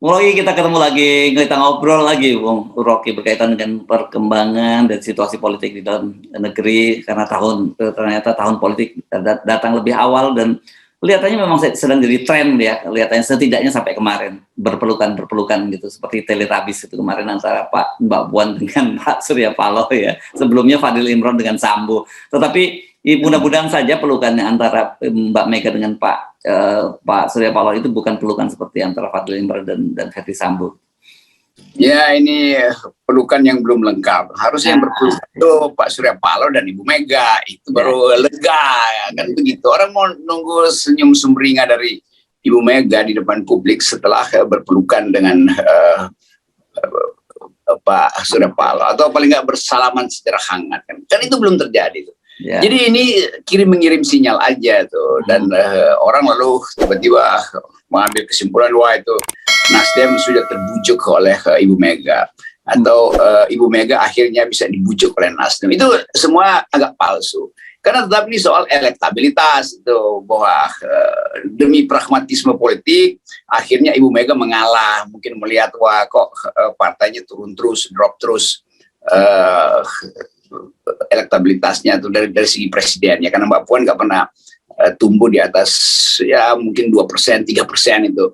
Rocky, kita ketemu lagi, kita ngobrol lagi, Bung Rocky, berkaitan dengan perkembangan dan situasi politik di dalam negeri, karena ternyata tahun politik datang lebih awal dan kelihatannya memang sedang jadi tren ya, kelihatannya setidaknya sampai kemarin berpelukan gitu, seperti Teletubbies itu kemarin antara Mbak Puan dengan Pak Surya Paloh ya, sebelumnya Fadil Imron dengan Sambo, tetapi mudah-mudahan saja pelukannya antara Mbak Mega dengan Pak Surya Paloh itu bukan pelukan seperti antara Fadil Imron dan Verdi Sambo. Ya, ini pelukan yang belum lengkap. Harusnya yang berpelukan itu Pak Surya Paloh dan Ibu Mega, itu baru lega ya, kan begitu. Orang mau nunggu senyum sumringah dari Ibu Mega di depan publik setelah berpelukan dengan Pak Surya Paloh, atau paling nggak bersalaman secara hangat, kan itu belum terjadi tuh. Jadi ini mengirim sinyal aja tuh, dan orang lalu tiba-tiba mengambil kesimpulan, wah itu Nasdem sudah terbujuk oleh Ibu Mega, atau Ibu Mega akhirnya bisa dibujuk oleh Nasdem. Itu semua agak palsu, karena tetap ini soal elektabilitas itu, bahwa demi pragmatisme politik akhirnya Ibu Mega mengalah, mungkin melihat wah kok partainya turun terus, drop terus elektabilitasnya tuh dari segi presidennya, karena Mbak Puan nggak pernah tumbuh di atas ya mungkin 2%, 3% itu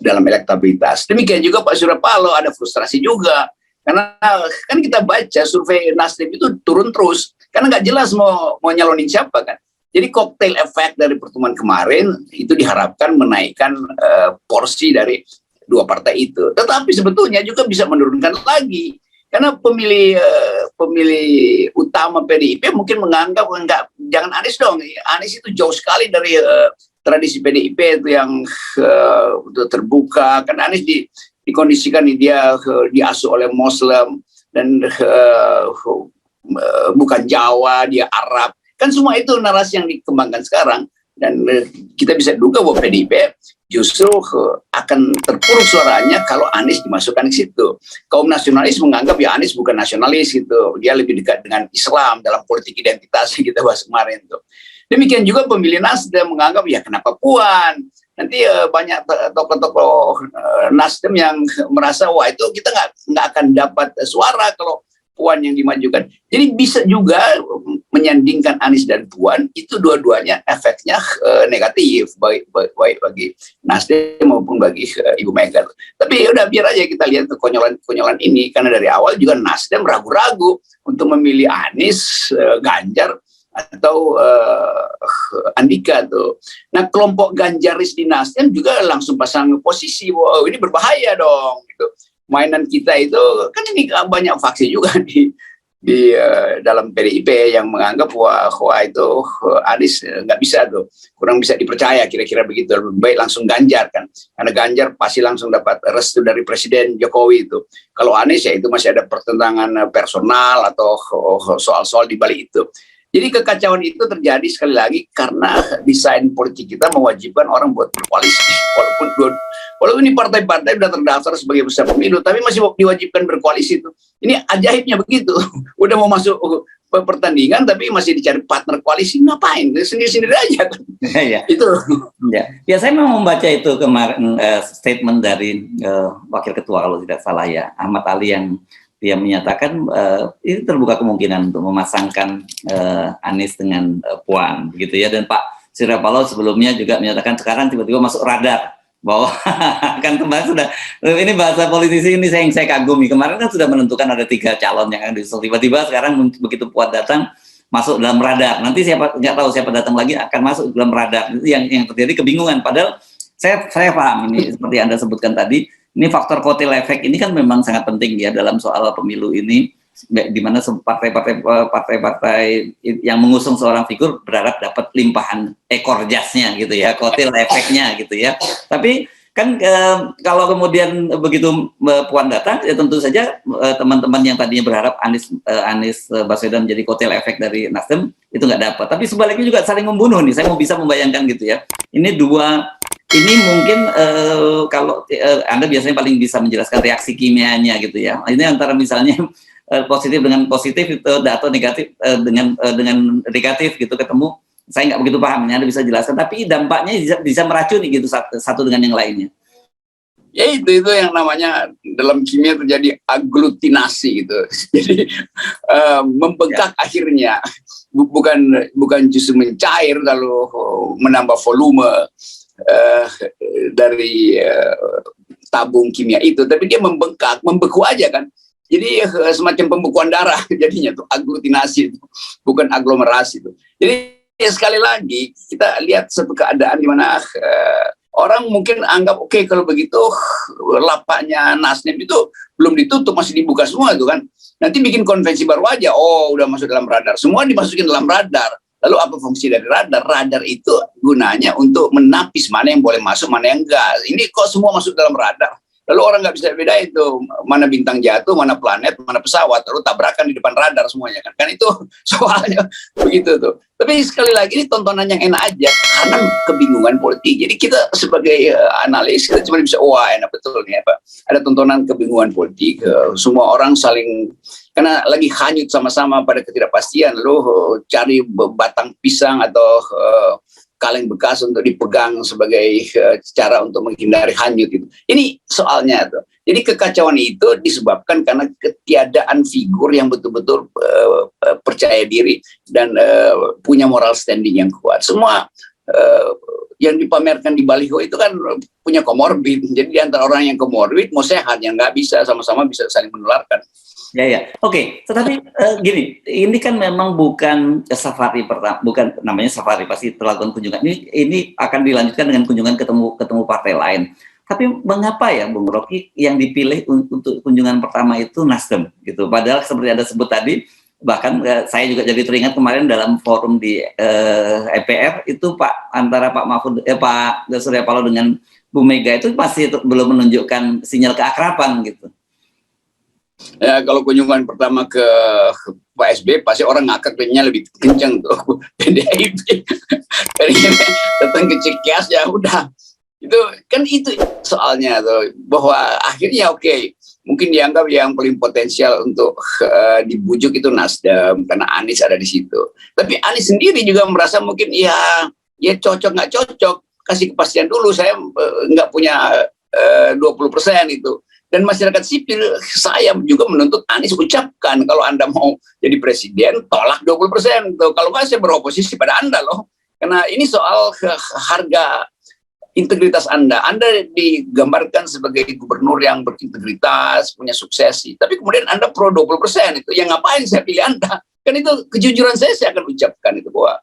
dalam elektabilitas. Demikian juga Pak Surya Paloh ada frustrasi juga, karena kan kita baca survei Nasdem itu turun terus karena nggak jelas mau nyalonin siapa kan. Jadi koktail efek dari pertemuan kemarin itu diharapkan menaikkan porsi dari dua partai itu, tetapi sebetulnya juga bisa menurunkan lagi. Karena pemilih utama PDIP mungkin menganggap jangan Anies dong. Anies itu jauh sekali dari tradisi PDIP itu yang terbuka. Kan Anies dikondisikan dia diasuh oleh Muslim dan bukan Jawa, dia Arab. Kan semua itu narasi yang dikembangkan sekarang. Dan kita bisa duga bahwa PDIP justru akan terpuruk suaranya kalau Anies dimasukkan ke situ. Kaum nasionalis menganggap ya Anies bukan nasionalis gitu, dia lebih dekat dengan Islam dalam politik identitas yang kita bahas kemarin tuh. Demikian juga pemilih Nasdem menganggap ya kenapa Puan. Nanti banyak tokoh-tokoh Nasdem yang merasa wah itu kita nggak akan dapat suara kalau Puan yang dimajukan. Jadi bisa juga menyandingkan Anies dan Puan, itu dua-duanya efeknya negatif baik bagi Nasdem maupun bagi Ibu Mega. Tapi udah biar aja kita lihat kekonyolan ini, karena dari awal juga Nasdem ragu-ragu untuk memilih Anies, Ganjar atau Andika tuh. Nah, kelompok Ganjaris di Nasdem juga langsung pasang posisi, wow ini berbahaya dong gitu. Mainan kita itu kan ini banyak faksi juga di dalam PDIP yang menganggap wah itu Anies nggak bisa tuh, kurang bisa dipercaya, kira-kira begitu. Lebih baik langsung Ganjar kan, karena Ganjar pasti langsung dapat restu dari Presiden Jokowi itu. Kalau Anies ya itu masih ada pertentangan personal atau soal-soal di balik itu. Jadi kekacauan itu terjadi sekali lagi karena desain politik kita mewajibkan orang buat berkoalisi, walaupun ini partai-partai sudah terdaftar sebagai peserta pemilu, tapi masih diwajibkan berkoalisi itu. Ini ajaibnya begitu. Udah mau masuk pertandingan tapi masih dicari partner koalisi, ngapain? Sendiri-sendiri aja kan. Ya. Itu. Ya, saya memang membaca itu kemarin statement dari Wakil Ketua kalau tidak salah ya, Ahmad Ali, yang dia menyatakan ini terbuka kemungkinan untuk memasangkan Anies dengan Puan gitu ya, dan Pak Surya Paloh sebelumnya juga menyatakan sekarang tiba-tiba masuk radar bahwa kan kemarin sudah, ini bahasa politisi ini saya kagumi, kemarin kan sudah menentukan ada 3 calon yang akan diusung, tiba-tiba sekarang begitu Puan datang masuk dalam radar, nanti siapa nggak tahu siapa datang lagi akan masuk dalam radar, itu yang terjadi kebingungan. Padahal saya paham ini seperti Anda sebutkan tadi, ini faktor kotel efek ini kan memang sangat penting ya dalam soal pemilu ini, di mana partai-partai yang mengusung seorang figur berharap dapat limpahan ekor jasnya gitu ya, kotel efeknya gitu ya. Tapi kan kalau kemudian begitu Puan datang, ya tentu saja teman-teman yang tadinya berharap Anies Baswedan menjadi kotel efek dari Nasdem itu nggak dapat. Tapi sebaliknya juga saling membunuh nih. Saya mau bisa membayangkan gitu ya. Ini mungkin kalau Anda biasanya paling bisa menjelaskan reaksi kimianya gitu ya. Ini antara misalnya positif dengan positif itu, atau negatif dengan negatif gitu ketemu. Saya nggak begitu paham, Anda bisa jelaskan. Tapi dampaknya bisa meracuni gitu satu dengan yang lainnya. Ya itu yang namanya dalam kimia terjadi aglutinasi gitu. Jadi membengkak akhirnya, bukan justru mencair lalu menambah volume dari tabung kimia itu, tapi dia membengkak, membeku aja kan. Jadi semacam pembekuan darah jadinya tuh, aglutinasi itu, bukan aglomerasi itu. Jadi ya, sekali lagi kita lihat satu keadaan di mana orang mungkin anggap oke, kalau begitu lapaknya Nasdem itu belum ditutup, masih dibuka semua itu kan. Nanti bikin konvensi baru aja, oh udah masuk dalam radar. Semua dimasukin dalam radar. Lalu apa fungsi dari radar? Radar itu gunanya untuk menapis mana yang boleh masuk, mana yang enggak. Ini kok semua masuk dalam radar. Lalu orang nggak bisa beda itu mana bintang jatuh, mana planet, mana pesawat, lalu tabrakan di depan radar semuanya kan. Kan itu soalnya begitu tuh. Tapi sekali lagi ini tontonan yang enak aja karena kebingungan politik. Jadi kita sebagai analis kita cuma bisa wah enak betul nih apa. Ada tontonan kebingungan politik. Semua orang saling karena lagi hanyut sama-sama pada ketidakpastian. Lalu cari batang pisang atau kaleng bekas untuk dipegang sebagai cara untuk menghindari hanyut itu. Ini soalnya tuh. Jadi kekacauan itu disebabkan karena ketiadaan figur yang betul-betul percaya diri dan punya moral standing yang kuat. Semua yang dipamerkan di baliho itu kan punya komorbid. Jadi di antara orang yang komorbid mau sehat, yang nggak bisa sama-sama bisa saling menularkan. Ya. Oke. Tetapi gini, ini kan memang bukan safari pertama, bukan namanya safari, pasti terlakukan kunjungan. Ini akan dilanjutkan dengan kunjungan ketemu partai lain. Tapi mengapa ya, Bung Rocky, yang dipilih untuk kunjungan pertama itu Nasdem gitu? Padahal seperti Anda sebut tadi, bahkan saya juga jadi teringat kemarin dalam forum di EPR itu antara Pak Mahfud, Pak Surya Paloh dengan Bu Mega itu masih belum menunjukkan sinyal keakraban gitu. Ya, kalau kunjungan pertama ke Pak SB pasti orang ngakaknya lebih kencang tuh PDIP. Datang ke Cikeas ya udah. Itu soalnya tuh, bahwa akhirnya oke, mungkin dianggap yang paling potensial untuk dibujuk itu Nasdem karena Anies ada di situ. Tapi Anies sendiri juga merasa mungkin ya cocok nggak cocok, kasih kepastian dulu, saya nggak punya 20% itu. Dan masyarakat sipil saya juga menuntut Anies ucapkan kalau Anda mau jadi presiden tolak 20%. Kalau nggak saya beroposisi pada Anda loh. Karena ini soal harga integritas Anda. Anda digambarkan sebagai gubernur yang berintegritas, punya suksesi. Tapi kemudian Anda pro 20% itu. Yang ngapain saya pilih Anda? Kan itu kejujuran saya akan ucapkan itu bahwa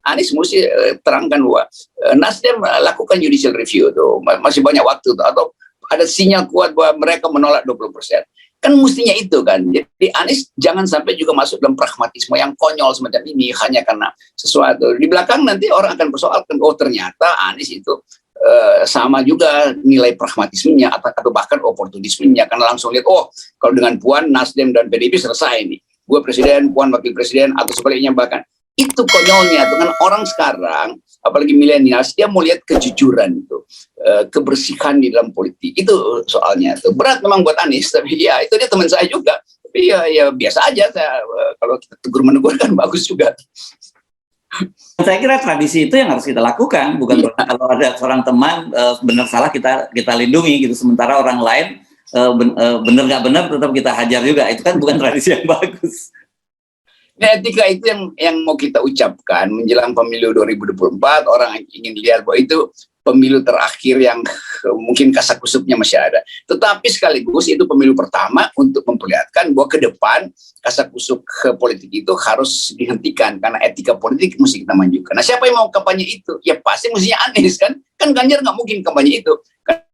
Anies mesti terangkan bahwa Nasdem lakukan judicial review tuh. Masih banyak waktu tuh. Atau ada sinyal kuat bahwa mereka menolak 20%. Kan mestinya itu kan. Jadi Anies jangan sampai juga masuk dalam pragmatisme yang konyol semacam ini hanya karena sesuatu. Di belakang nanti orang akan persoalkan, oh ternyata Anies itu sama juga nilai pragmatismenya atau bahkan oportunismenya. Karena langsung lihat, oh kalau dengan Puan, Nasdem dan PDIP selesai nih. Gue presiden, Puan wakil presiden, atau sebaliknya bahkan. Itu konyolnya dengan orang sekarang, apalagi milenial, dia mau lihat kejujuran itu, kebersihan di dalam politik. Itu soalnya itu berat memang buat Anies, tapi ya itu dia teman saya juga. Tapi ya biasa aja, kalau kita tegur menegur kan bagus juga. Saya kira tradisi itu yang harus kita lakukan, bukan kalau ada seorang teman benar salah kita lindungi gitu, sementara orang lain benar nggak benar tetap kita hajar juga. Itu kan bukan tradisi yang bagus. Nah, etika itu yang mau kita ucapkan menjelang pemilu 2024, orang ingin lihat bahwa itu pemilu terakhir yang mungkin kasakusupnya masih ada. Tetapi sekaligus itu pemilu pertama untuk memperlihatkan bahwa ke depan kasakusuk politik itu harus dihentikan karena etika politik mesti kita majukan. Nah, siapa yang mau kampanye itu? Ya pasti mestinya Anies kan? Kan Ganjar nggak mungkin kampanye itu.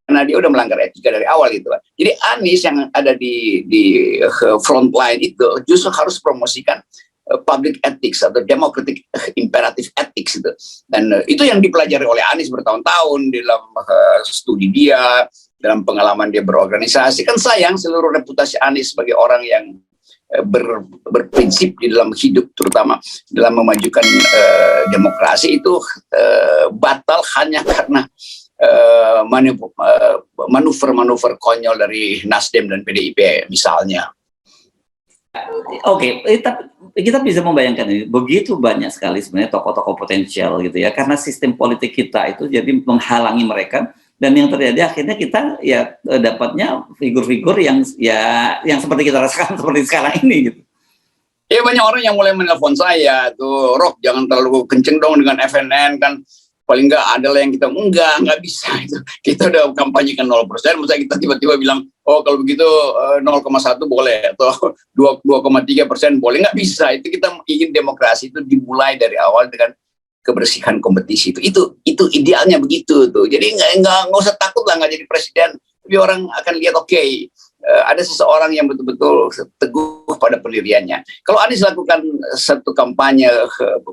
Karena dia udah melanggar etika dari awal itu. Jadi Anies yang ada di front line itu justru harus promosikan public ethics atau democratic imperative ethics itu. Dan itu yang dipelajari oleh Anies bertahun-tahun dalam studi dia, dalam pengalaman dia berorganisasi. Kan sayang seluruh reputasi Anies sebagai orang yang berprinsip di dalam hidup, terutama dalam memajukan demokrasi itu batal hanya karena manuver-manuver konyol dari Nasdem dan PDIP misalnya. Oke, tapi kita bisa membayangkan ini, begitu banyak sekali sebenarnya tokoh-tokoh potensial gitu ya, karena sistem politik kita itu jadi menghalangi mereka Dan yang terjadi akhirnya kita ya dapatnya figur-figur yang seperti kita rasakan seperti sekarang ini gitu. Ya banyak orang yang mulai menelpon saya tuh, Rock jangan terlalu kenceng dong dengan FNN kan, paling nggak adalah yang kita nggak bisa itu. Kita udah kampanyekan 0%, masa kita tiba-tiba bilang oh kalau begitu 0,1 boleh atau 2,3% boleh, nggak bisa. Itu kita ingin demokrasi itu dimulai dari awal dengan kebersihan kompetisi itu idealnya begitu tuh. Jadi nggak usah takut lah nggak jadi presiden, tapi orang akan lihat ada seseorang yang betul-betul teguh pada pendiriannya. Kalau Anies lakukan satu kampanye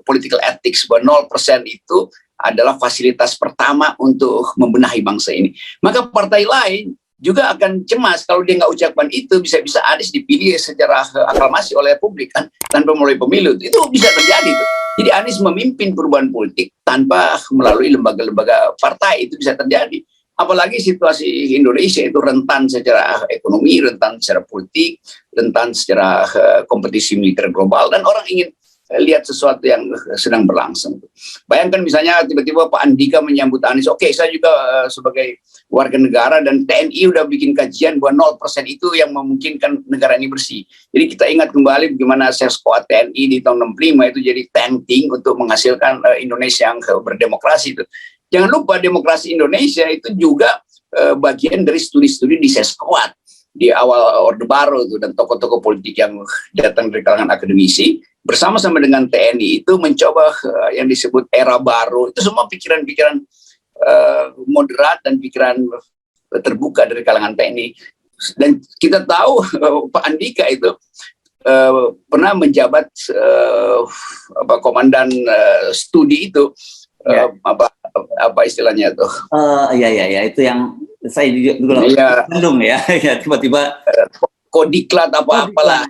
political ethics bahwa 0% itu adalah fasilitas pertama untuk membenahi bangsa ini, maka partai lain juga akan cemas kalau dia nggak ucapkan itu. Bisa-bisa Anies dipilih secara aklamasi oleh publik kan, tanpa melalui pemilu. Itu bisa terjadi tuh. Jadi Anies memimpin perubahan politik tanpa melalui lembaga-lembaga partai, itu bisa terjadi. Apalagi situasi Indonesia itu rentan secara ekonomi, rentan secara politik, rentan secara kompetisi militer global, dan orang ingin lihat sesuatu yang sedang berlangsung. Bayangkan misalnya tiba-tiba Pak Andika menyambut Anies, oke, saya juga sebagai warga negara dan TNI udah bikin kajian bahwa 0% itu yang memungkinkan negara ini bersih. Jadi kita ingat kembali bagaimana Seskoad TNI di tahun 65 itu jadi tanking untuk menghasilkan Indonesia yang berdemokrasi itu. Jangan lupa demokrasi Indonesia itu juga bagian dari studi-studi di Seskoad di awal Orde Baru itu, dan tokoh-tokoh politik yang datang dari kalangan akademisi bersama-sama dengan TNI itu mencoba yang disebut era baru. Itu semua pikiran-pikiran moderat dan pikiran terbuka dari kalangan TNI. Dan kita tahu Pak Andika itu pernah menjabat komandan studi itu, apa istilahnya tuh? Ya itu yang saya dulu Bandung ya, tiba-tiba Kodiklat apalah.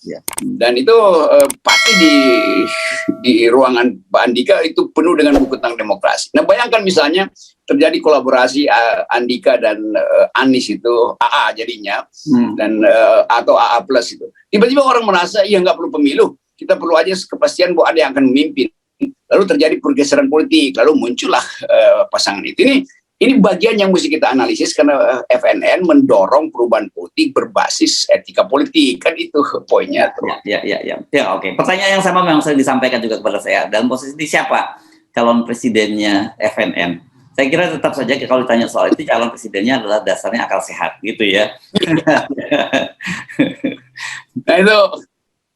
Ya. Dan itu pasti di ruangan Pak Andika itu penuh dengan buku tentang demokrasi. Nah bayangkan misalnya terjadi kolaborasi Andika dan Anies itu AA jadinya, dan atau AA plus itu. Tiba-tiba orang merasa ya nggak perlu pemilu, kita perlu aja kepastian bahwa ada yang akan memimpin. Lalu terjadi pergeseran politik, lalu muncullah pasangan itu. Ini bagian yang mesti kita analisis, karena FNN mendorong perubahan politik berbasis etika politik, kan itu poinnya. Ya, oke. Pertanyaan yang sama memang sering disampaikan juga kepada saya. Dalam posisi siapa calon presidennya FNN? Saya kira tetap saja kalau ditanya soal itu, calon presidennya adalah dasarnya akal sehat, gitu ya. Nah itu,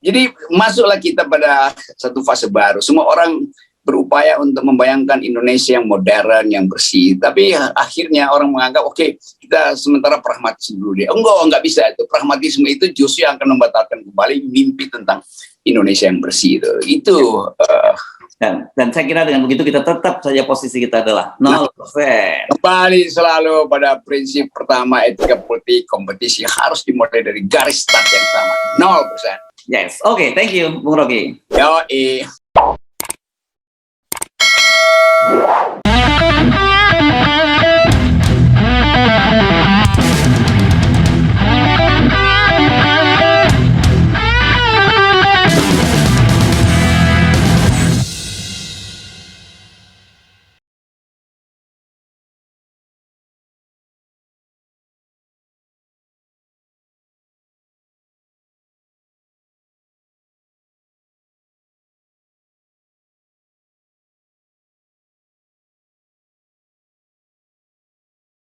jadi masuklah kita pada satu fase baru. Semua orang berupaya untuk membayangkan Indonesia yang modern, yang bersih. Tapi akhirnya orang menganggap, oke, kita sementara pragmatis dulu deh. Enggak bisa itu. Pragmatisme itu justru yang akan membatalkan kembali mimpi tentang Indonesia yang bersih itu. Dan saya kira dengan begitu kita tetap saja posisi kita adalah 0%. Kembali selalu pada prinsip pertama, etika politik, kompetisi harus dimulai dari garis start yang sama. 0%. Yes, oke, thank you, Bung Rocky. Yoi.